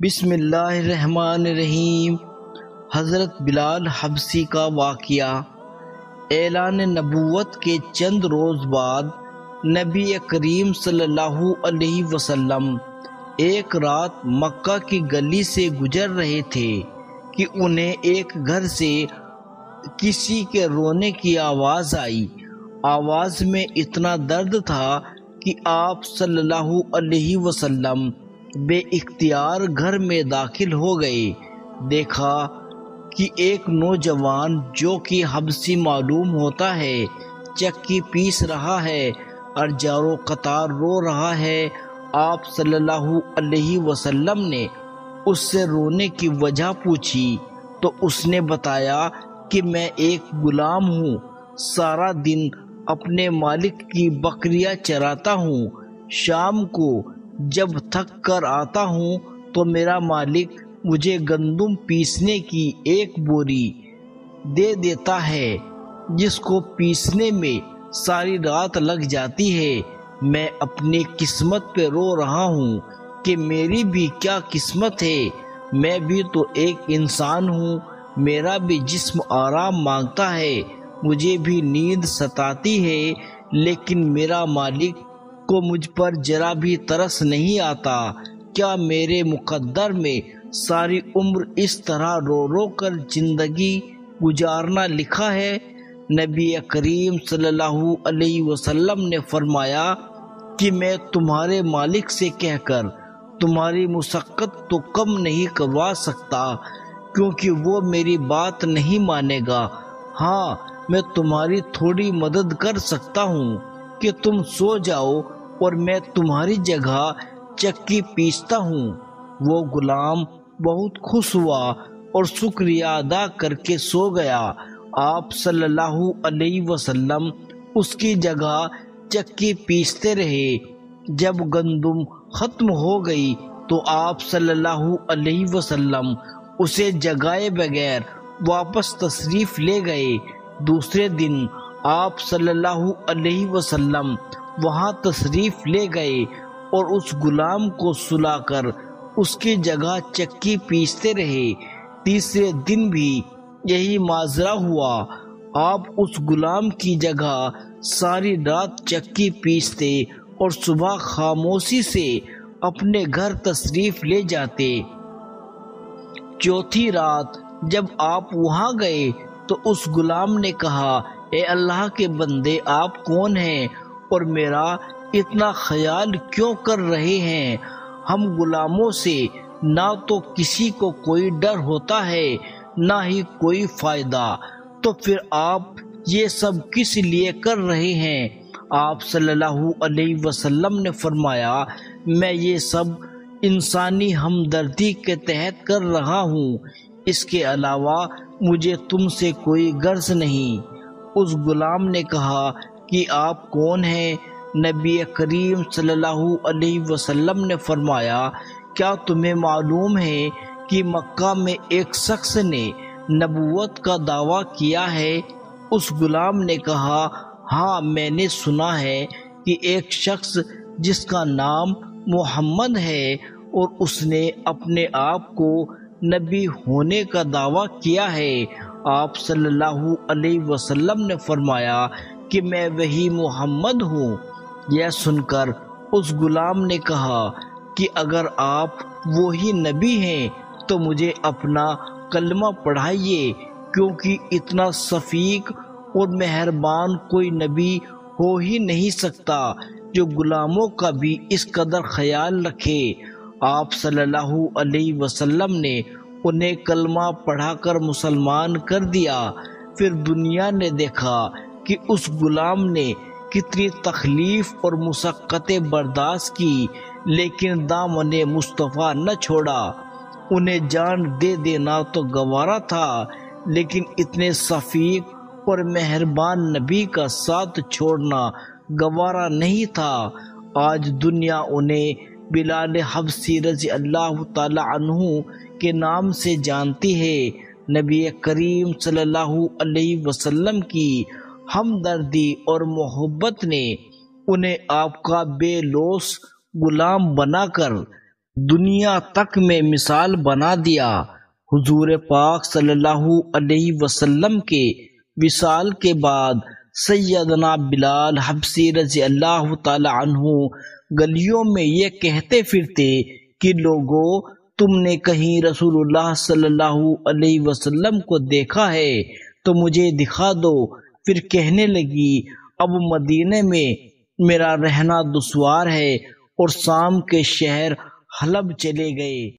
بسم اللہ الرحمن الرحیم۔ حضرت بلال حبشی کا واقعہ۔ اعلان نبوت کے چند روز بعد نبی کریم صلی اللہ علیہ وسلم ایک رات مکہ کی گلی سے گزر رہے تھے کہ انہیں ایک گھر سے کسی کے رونے کی آواز آئی۔ آواز میں اتنا درد تھا کہ آپ صلی اللہ علیہ وسلم بے اختیار گھر میں داخل ہو گئے۔ دیکھا کہ ایک نوجوان جو کہ حبشی معلوم ہوتا ہے چکی پیس رہا ہے اور جارو قطار رو رہا ہے۔ آپ صلی اللہ علیہ وسلم نے اس سے رونے کی وجہ پوچھی تو اس نے بتایا کہ میں ایک غلام ہوں، سارا دن اپنے مالک کی بکریاں چراتا ہوں، شام کو جب تھک کر آتا ہوں تو میرا مالک مجھے گندم پیسنے کی ایک بوری دے دیتا ہے جس کو پیسنے میں ساری رات لگ جاتی ہے۔ میں اپنی قسمت پہ رو رہا ہوں کہ میری بھی کیا قسمت ہے، میں بھی تو ایک انسان ہوں، میرا بھی جسم آرام مانگتا ہے، مجھے بھی نیند ستاتی ہے، لیکن میرا مالک کو مجھ پر ذرا بھی ترس نہیں آتا۔ کیا میرے مقدر میں ساری عمر اس طرح رو رو کر زندگی گزارنا لکھا ہے؟ نبی کریم صلی اللہ علیہ وسلم نے فرمایا کہ میں تمہارے مالک سے کہہ کر تمہاری مشقت تو کم نہیں کروا سکتا، کیونکہ وہ میری بات نہیں مانے گا۔ ہاں، میں تمہاری تھوڑی مدد کر سکتا ہوں کہ تم سو جاؤ اور میں تمہاری جگہ چکی پیستا ہوں۔ وہ غلام بہت خوش ہوا اور شکریہ ادا کر کے سو گیا۔ آپ صلی اللہ علیہ وسلم اس کی جگہ چکی پیستے رہے۔ جب گندم ختم ہو گئی تو آپ صلی اللہ علیہ وسلم اسے جگائے بغیر واپس تشریف لے گئے۔ دوسرے دن آپ صلی اللہ علیہ وسلم وہاں تشریف لے گئے اور اس غلام کو سلا کر اس کی جگہ چکی پیستے رہے۔ تیسرے دن بھی یہی ماجرا ہوا۔ آپ اس غلام کی جگہ ساری رات چکی پیستے اور صبح خاموشی سے اپنے گھر تشریف لے جاتے۔ چوتھی رات جب آپ وہاں گئے تو اس غلام نے کہا، اے اللہ کے بندے، آپ کون ہیں اور میرا اتنا خیال کیوں کر رہے ہیں؟ ہم غلاموں سے نہ تو کسی کو کوئی ڈر ہوتا ہے نہ ہی کوئی فائدہ، تو پھر آپ یہ سب کس لیے کر رہے ہیں؟ آپ صلی اللہ علیہ وسلم نے فرمایا، میں یہ سب انسانی ہمدردی کے تحت کر رہا ہوں، اس کے علاوہ مجھے تم سے کوئی غرض نہیں۔ اس غلام نے کہا کہ آپ کون ہیں؟ نبی کریم صلی اللہ علیہ وسلم نے فرمایا، کیا تمہیں معلوم ہے کہ مکہ میں ایک شخص نے نبوت کا دعویٰ کیا ہے؟ اس غلام نے کہا، ہاں، میں نے سنا ہے کہ ایک شخص جس کا نام محمد ہے اور اس نے اپنے آپ کو نبی ہونے کا دعویٰ کیا ہے۔ آپ صلی اللہ علیہ وسلم نے فرمایا کہ میں وہی محمد ہوں۔ یہ سن کر اس غلام نے کہا کہ اگر آپ وہی نبی ہیں تو مجھے اپنا کلمہ پڑھائیے، کیونکہ اتنا شفیق اور مہربان کوئی نبی ہو ہی نہیں سکتا جو غلاموں کا بھی اس قدر خیال رکھے۔ آپ صلی اللہ علیہ وسلم نے انہیں کلمہ پڑھا کر مسلمان کر دیا۔ پھر دنیا نے دیکھا کہ اس غلام نے کتنی تکلیف اور مشقتیں برداشت کی، لیکن دامن مصطفیٰ نہ چھوڑا۔ انہیں جان دے دینا تو گوارا تھا، لیکن اتنے شفیق اور مہربان نبی کا ساتھ چھوڑنا گوارا نہیں تھا۔ آج دنیا انہیں بلال حبشی رضی اللہ تعالی عنہ کے نام سے جانتی ہے۔ نبی کریم صلی اللہ علیہ وسلم کی ہمدردی اور محبت نے انہیں آپ کا بے لوث غلام بنا کر دنیا تک میں مثال بنا دیا۔ حضور پاک صلی اللہ علیہ وسلم کے وصال کے بعد سیدنا بلال حبشی رضی اللہ تعالی عنہ گلیوں میں یہ کہتے پھرتے کہ لوگوں، تم نے کہیں رسول اللہ صلی اللہ علیہ وسلم کو دیکھا ہے تو مجھے دکھا دو۔ پھر کہنے لگی، اب مدینے میں میرا رہنا دشوار ہے، اور شام کے شہر حلب چلے گئے۔